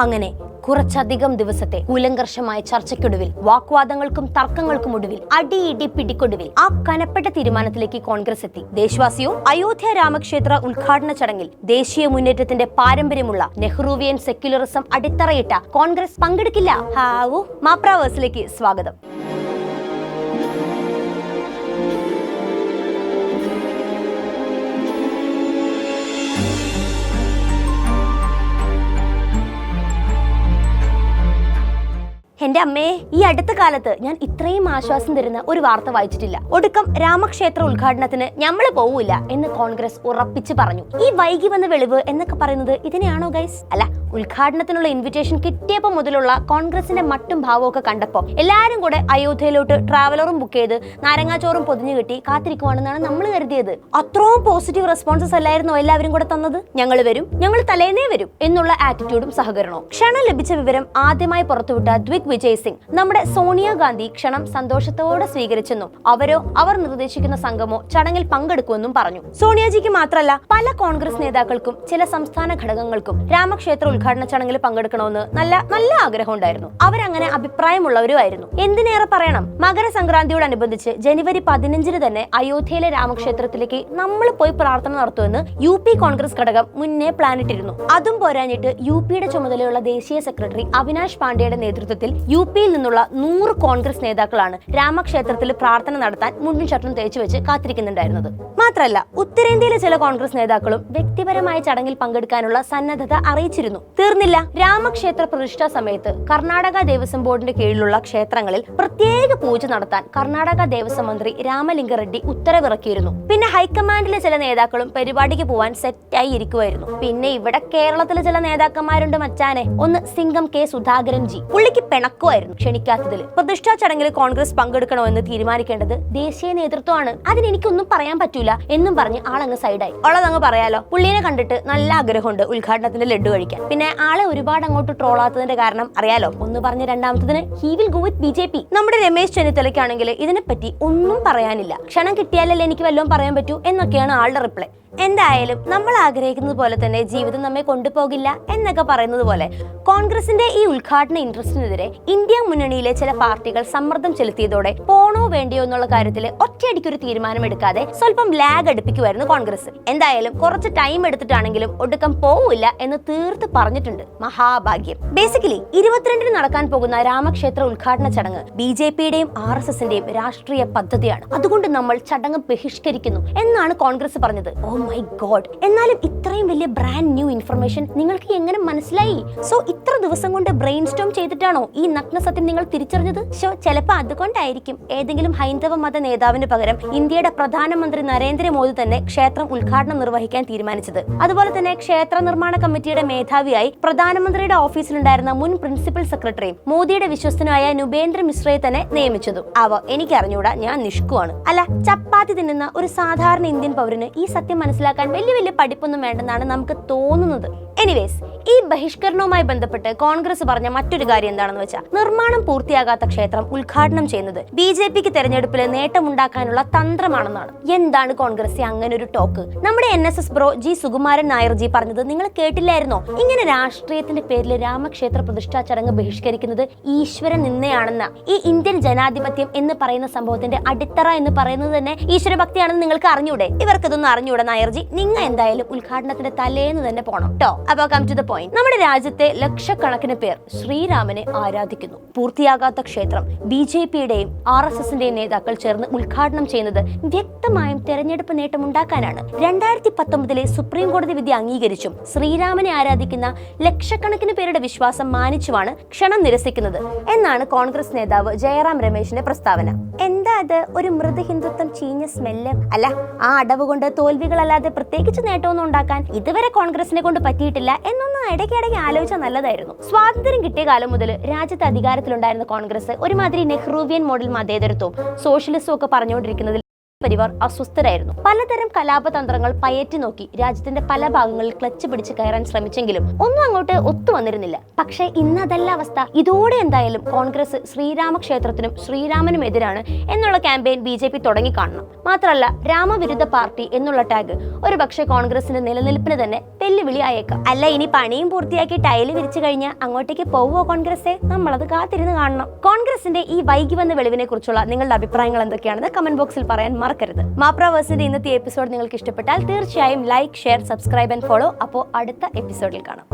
അങ്ങനെ കുറച്ചധികം ദിവസത്തെ കൂലങ്കർഷമായ ചർച്ചയ്ക്കൊടുവിൽ, വാഗ്വാദങ്ങൾക്കും തർക്കങ്ങൾക്കും ഒടുവിൽ, അടിയിടി പിടിക്കൊടുവിൽ ആ കനപ്പെട്ട തീരുമാനത്തിലേക്ക് കോൺഗ്രസ് എത്തി. ദേശവാസിയോ അയോധ്യ രാമക്ഷേത്ര ഉദ്ഘാടന ചടങ്ങിൽ ദേശീയ മുന്നേറ്റത്തിന്റെ പാരമ്പര്യമുള്ള നെഹ്റുവിയൻ സെക്യുലറിസം അടിത്തറയിട്ട കോൺഗ്രസ് പങ്കെടുക്കില്ല. ഹാവു മാപ്രാവേഴ്സിലേക്ക് സ്വാഗതം. എന്റെ അമ്മേ, ഈ അടുത്ത കാലത്ത് ഞാൻ ഇത്രയും ആശ്വാസം തരുന്ന ഒരു വാർത്ത വായിച്ചിട്ടില്ല. ഒടുക്കം രാമക്ഷേത്ര ഉദ്ഘാടനത്തിന് ഞമ്മള് പോവില്ല എന്ന് കോൺഗ്രസ് ഉറപ്പിച്ചു പറഞ്ഞു. ഈ വൈകി വന്ന വെളിവ് എന്നൊക്കെ പറയുന്നത് ഇതിനെയാണോ ഗൈസ്? അല്ല, ഉദ്ഘാടനത്തിനുള്ള ഇൻവിറ്റേഷൻ കിട്ടിയപ്പോ മുതലുള്ള കോൺഗ്രസിന്റെ മട്ടും ഭാവവും ഒക്കെ കണ്ടപ്പോ എല്ലാരും കൂടെ അയോധ്യയിലോട്ട് ട്രാവലറും ബുക്ക് ചെയ്ത് നാരങ്ങാച്ചോറും പൊതിഞ്ഞു കിട്ടി കാത്തിരിക്കുവാണെന്നാണ് നമ്മൾ കരുതിയത്. അത്രയും പോസിറ്റീവ് റെസ്പോൺസസ് അല്ലായിരുന്നോ എല്ലാവരും കൂടെ തന്നത്? ഞങ്ങൾ വരും, ഞങ്ങൾ തലേന്നേ വരും എന്നുള്ള ആറ്റിറ്റ്യൂഡും സഹകരണവും. ക്ഷണം ലഭിച്ച വിവരം ആദ്യമായി പുറത്തുവിട്ട ദ്വിഗ് വിജയ് സിംഗ് നമ്മുടെ സോണിയാഗാന്ധി ക്ഷണം സന്തോഷത്തോടെ സ്വീകരിച്ചെന്നും അവർ നിർദ്ദേശിക്കുന്ന സംഘമോ ചടങ്ങിൽ പങ്കെടുക്കുമെന്നും പറഞ്ഞു. സോണിയാജിക്ക് മാത്രമല്ല പല കോൺഗ്രസ് നേതാക്കൾക്കും ചില സംസ്ഥാന ഘടകങ്ങൾക്കും രാമക്ഷേത്ര ഉദ്ഘാടന ചടങ്ങിൽ പങ്കെടുക്കണമെന്ന് നല്ല ആഗ്രഹം ഉണ്ടായിരുന്നു. അവരങ്ങനെ അഭിപ്രായമുള്ളവരുമായിരുന്നു. എന്തിനേറെ പറയണം, മകരസംക്രാന്തിയോടനുബന്ധിച്ച് ജനുവരി 15 തന്നെ അയോധ്യയിലെ രാമക്ഷേത്രത്തിലേക്ക് നമ്മൾ പോയി പ്രാർത്ഥന നടത്തുമെന്ന് UP കോൺഗ്രസ് ഘടകം മുന്നേ പ്ലാനിട്ടിരുന്നു. അതും പോരാഞ്ഞിട്ട് UPയുടെ ചുമതലയുള്ള ദേശീയ സെക്രട്ടറി അവിനാഷ് പാണ്ഡെയുടെ നേതൃത്വത്തിൽ UPയിൽ നിന്നുള്ള 100 കോൺഗ്രസ് നേതാക്കളാണ് രാമക്ഷേത്രത്തിൽ പ്രാർത്ഥന നടത്താൻ മുണ്ടും ഷർട്ടും തേച്ചു വെച്ച് കാത്തിരിക്കുന്നുണ്ടായിരുന്നത്. മാത്രമല്ല, ഉത്തരേന്ത്യയിലെ ചില കോൺഗ്രസ് നേതാക്കളും വ്യക്തിപരമായ ചടങ്ങിൽ പങ്കെടുക്കാനുള്ള സന്നദ്ധത അറിയിച്ചിരുന്നു. തീർന്നില്ല, രാമക്ഷേത്ര പ്രതിഷ്ഠാ സമയത്ത് കർണാടക ദേവസ്വം ബോർഡിന്റെ കീഴിലുള്ള ക്ഷേത്രങ്ങളിൽ പ്രത്യേക പൂജ നടത്താൻ കർണാടക ദേവസ്വം മന്ത്രി രാമലിംഗ റെഡ്ഡി ഉത്തരവിറക്കിയിരുന്നു. പിന്നെ ഹൈക്കമാൻഡിലെ ചില നേതാക്കളും പരിപാടിക്ക് പോവാൻ സെറ്റായി ഇരിക്കുമായിരുന്നു. പിന്നെ ഇവിടെ കേരളത്തിലെ ചില നേതാക്കന്മാരുണ്ട് മച്ചാനെ. ഒന്ന് സിംഗം K സുധാകരൻ ജി. പുള്ളിക്ക് പിണക്കുമായിരുന്നു ക്ഷണിക്കാത്തതിൽ. പ്രതിഷ്ഠാ ചടങ്ങിൽ കോൺഗ്രസ് പങ്കെടുക്കണമെന്ന് തീരുമാനിക്കേണ്ടത് ദേശീയ നേതൃത്വമാണ്, അതിന് എനിക്കൊന്നും പറയാൻ പറ്റൂല എന്നും പറഞ്ഞ് ആളങ്ങ് സൈഡായി. ഉള്ളതങ്ങ് പറയാലോ, പുള്ളിനെ കണ്ടിട്ട് നല്ല ആഗ്രഹമുണ്ട് ഉദ്ഘാടനത്തിന്റെ ലഡ്ഡു കഴിക്കാൻ. പിന്നെ ആളെ ഒരുപാട് അങ്ങോട്ട് ട്രോളാത്തതിന്റെ കാരണം അറിയാലോ. ഒന്ന് പറഞ്ഞ് രണ്ടാമത്തതിന് he will go with BJP. നമ്മുടെ രമേശ് ചെന്നിത്തലയ്ക്കാണെങ്കിൽ ഇതിനെപ്പറ്റി ഒന്നും പറയാനില്ല. ക്ഷണം കിട്ടിയാലല്ലേ എനിക്ക് വല്ലതും പറയാൻ പറ്റൂ എന്നൊക്കെയാണ് ആളുടെ റിപ്ലൈ. എന്തായാലും നമ്മൾ ആഗ്രഹിക്കുന്നത് പോലെ തന്നെ ജീവിതം നമ്മെ കൊണ്ടുപോകില്ല എന്നൊക്കെ പറയുന്നത് പോലെ കോൺഗ്രസിന്റെ ഈ ഉദ്ഘാടന ഇൻട്രസ്റ്റിനെതിരെ ഇന്ത്യ മുന്നണിയിലെ ചില പാർട്ടികൾ സമ്മർദ്ദം ചെലുത്തിയതോടെ പോണോ വേണ്ടിയോ എന്നുള്ള കാര്യത്തിൽ ഒറ്റയടിക്കൊരു തീരുമാനമെടുക്കാതെ സ്വല്പം ലാഗ് അടുപ്പിക്കുമായിരുന്നു കോൺഗ്രസ്. എന്തായാലും കുറച്ച് ടൈം എടുത്തിട്ടാണെങ്കിലും ഒടുക്കം പോവില്ല എന്ന് തീർത്ത് പറഞ്ഞിട്ടുണ്ട്. മഹാഭാഗ്യം. ബേസിക്കലി 22-ന് നടക്കാൻ പോകുന്ന രാമക്ഷേത്ര ഉദ്ഘാടന ചടങ്ങ് BJPയുടെയും RSSന്റെയും രാഷ്ട്രീയ പദ്ധതിയാണ്. അതുകൊണ്ട് നമ്മൾ ചടങ്ങ് ബഹിഷ്കരിക്കുന്നു എന്നാണ് കോൺഗ്രസ് പറഞ്ഞത്. My God. എന്നാലും ഇത്രയും വലിയ ബ്രാൻഡ് ന്യൂ ഇൻഫർമേഷൻ നിങ്ങൾക്ക് എങ്ങനെ മനസ്സിലായി? സോ ഇത്ര ദിവസം കൊണ്ട് ബ്രെയിൻ സ്റ്റോം ചെയ്തിട്ടാണോ ഈ നഗ്ന സത്യം നിങ്ങൾ തിരിച്ചറിഞ്ഞത്? ചിലപ്പോൾ അതുകൊണ്ടായിരിക്കും ഏതെങ്കിലും ഹൈന്ദവ മത നേതാവിന് പകരം ഇന്ത്യയുടെ പ്രധാനമന്ത്രി നരേന്ദ്രമോദി തന്നെ ക്ഷേത്രം ഉദ്ഘാടനം നിർവഹിക്കാൻ തീരുമാനിച്ചത്. അതുപോലെ തന്നെ ക്ഷേത്ര നിർമ്മാണ കമ്മിറ്റിയുടെ മേധാവിയായി പ്രധാനമന്ത്രിയുടെ ഓഫീസിലുണ്ടായിരുന്ന മുൻ പ്രിൻസിപ്പൽ സെക്രട്ടറിയും മോദിയുടെ വിശ്വസ്തനായ നുപേന്ദ്ര മിശ്രയെ തന്നെ നിയമിച്ചതും. എനിക്കറിഞ്ഞൂടാ, ഞാൻ നിഷ്കുവാണ്. അല്ല, ചപ്പാത്തി തിന്നുന്ന ഒരു സാധാരണ ഇന്ത്യൻ പൗരന് ഈ സത്യം മനസ്സിലാക്കാൻ വലിയ പഠിപ്പൊന്നും വേണ്ടെന്നാണ് നമുക്ക് തോന്നുന്നത്. എനിവേസ്, ഈ ബഹിഷ്കരണവുമായി ബന്ധപ്പെട്ട് കോൺഗ്രസ് പറഞ്ഞ മറ്റൊരു കാര്യം എന്താണെന്ന് വെച്ചാൽ, നിർമ്മാണം പൂർത്തിയാകാത്ത ക്ഷേത്രം ഉദ്ഘാടനം ചെയ്യുന്നത് BJPക്ക് തെരഞ്ഞെടുപ്പിൽ നേട്ടമുണ്ടാക്കാനുള്ള തന്ത്രമാണെന്നാണ്. എന്താണ് കോൺഗ്രസ് അങ്ങനെ ഒരു ടോക്ക്? നമ്മുടെ NSS bro G Sukumaran Nair G പറഞ്ഞത് നിങ്ങൾ കേട്ടില്ലായിരുന്നോ? ഇങ്ങനെ രാഷ്ട്രീയത്തിന്റെ പേരിൽ രാമക്ഷേത്ര പ്രതിഷ്ഠാ ചടങ്ങ് ബഹിഷ്കരിക്കുന്നത് ഈശ്വര നിന്ദയാണെന്ന. ഈ ഇന്ത്യൻ ജനാധിപത്യം എന്ന് പറയുന്ന സംഭവത്തിന്റെ അടിത്തറ എന്ന് പറയുന്നത് തന്നെ ഈശ്വരഭക്തിയാണെന്ന് നിങ്ങൾക്ക് അറിഞ്ഞൂടെ? ഇവർക്കതൊന്നും അറിഞ്ഞൂടെ നായർജി? നിങ്ങൾ എന്തായാലും ഉദ്ഘാടനത്തിന്റെ തലേന്ന് തന്നെ പോണം ട്ടോ. അപ്പോൾ കം ടു ദ പോയിന്റ്. നമ്മുടെ രാജ്യത്തെ ലക്ഷക്കണക്കിന് പേർ ശ്രീരാമനെ ആരാധിക്കുന്നു. പൂർത്തിയാകാത്ത ക്ഷേത്രം BJPയുടെയും RSSന്റെയും നേതാക്കൾ ചേർന്ന് ഉദ്ഘാടനം ചെയ്യുന്നത് വ്യക്തമായും തെരഞ്ഞെടുപ്പ് നേട്ടമുണ്ടാക്കാനാണ്. 2019 സുപ്രീം കോടതി വിധി അംഗീകരിച്ചും ശ്രീരാമനെ ആരാധിക്കുന്ന ലക്ഷക്കണക്കിന് പേരുടെ വിശ്വാസം മാനിച്ചുമാണ് ക്ഷണം നിരസിക്കുന്നത് എന്നാണ് കോൺഗ്രസ് നേതാവ് ജയറാം രമേശിന്റെ പ്രസ്താവന. എന്താ അത്, ഒരു മൃദു ഹിന്ദുത്വം ചീഞ്ഞ സ്മെല്ല്? അല്ല, ആ അടവ് കൊണ്ട് തോൽവികളല്ലാതെ പ്രത്യേകിച്ച് നേട്ടമൊന്നും ഉണ്ടാക്കാൻ ഇതുവരെ കോൺഗ്രസിനെ കൊണ്ട് പറ്റിയിട്ടില്ല എന്നൊന്നും ഇടയ്ക്കിടയ്ക്ക് ആലോചിച്ചാൽ നല്ലതായിരുന്നു. സ്വാതന്ത്ര്യം കിട്ടിയ കാലം മുതൽ രാജ്യത്ത് അധികാരത്തിലുണ്ടായിരുന്ന കോൺഗ്രസ് ഒരുമാതിരി നെഹ്റുവിയൻ മോഡൽ മതേതരത്വവും സോഷ്യലിസവും ഒക്കെ പറഞ്ഞുകൊണ്ടിരിക്കുന്നതിൽ പരിവാർ അസ്വസ്ഥരായിരുന്നു. പലതരം കലാപതന്ത്രങ്ങൾ പയറ്റി നോക്കി രാജ്യത്തിന്റെ പല ഭാഗങ്ങളിൽ ക്ലച്ച് പിടിച്ച് കയറാൻ ശ്രമിച്ചെങ്കിലും ഒന്നും അങ്ങോട്ട് ഒത്തുവന്നിരുന്നില്ല. പക്ഷേ ഇന്ന് അതല്ല അവസ്ഥ. ഇതോടെ എന്തായാലും കോൺഗ്രസ് ശ്രീരാമക്ഷേത്രത്തിനും ശ്രീരാമനും എതിരാണ് എന്നുള്ള ക്യാമ്പയിൻ BJP തുടങ്ങി കാണണം. മാത്രമല്ല രാമവിരുദ്ധ പാർട്ടി എന്നുള്ള ടാഗ് ഒരു പക്ഷേ കോൺഗ്രസിന്റെ നിലനിൽപ്പിന് തന്നെ വെല്ലുവിളി ആയേക്കാം. അല്ല, ഇനി പണിയും പൂർത്തിയാക്കി ടൈല് വിരിച്ചു കഴിഞ്ഞാൽ അങ്ങോട്ടേക്ക് പോവോ കോൺഗ്രസേ? നമ്മളത് കാത്തിരുന്ന് കാണണം. കോൺഗ്രസിന്റെ ഈ വൈകി വന്ന വെളിവിനെ കുറിച്ചുള്ള നിങ്ങളുടെ അഭിപ്രായങ്ങൾ എന്തൊക്കെയാണെന്ന് കമന്റ് ബോക്സിൽ പറയാൻ മറക്കരുത്. മാപ്രാവേഴ്സിന്റെ ഇന്നത്തെ എപ്പിസോഡ് നിങ്ങൾക്ക് ഇഷ്ടപ്പെട്ടാൽ തീർച്ചയായും like, share, subscribe and follow. അപ്പോൾ അടുത്ത എപ്പിസോഡിൽ കാണാം.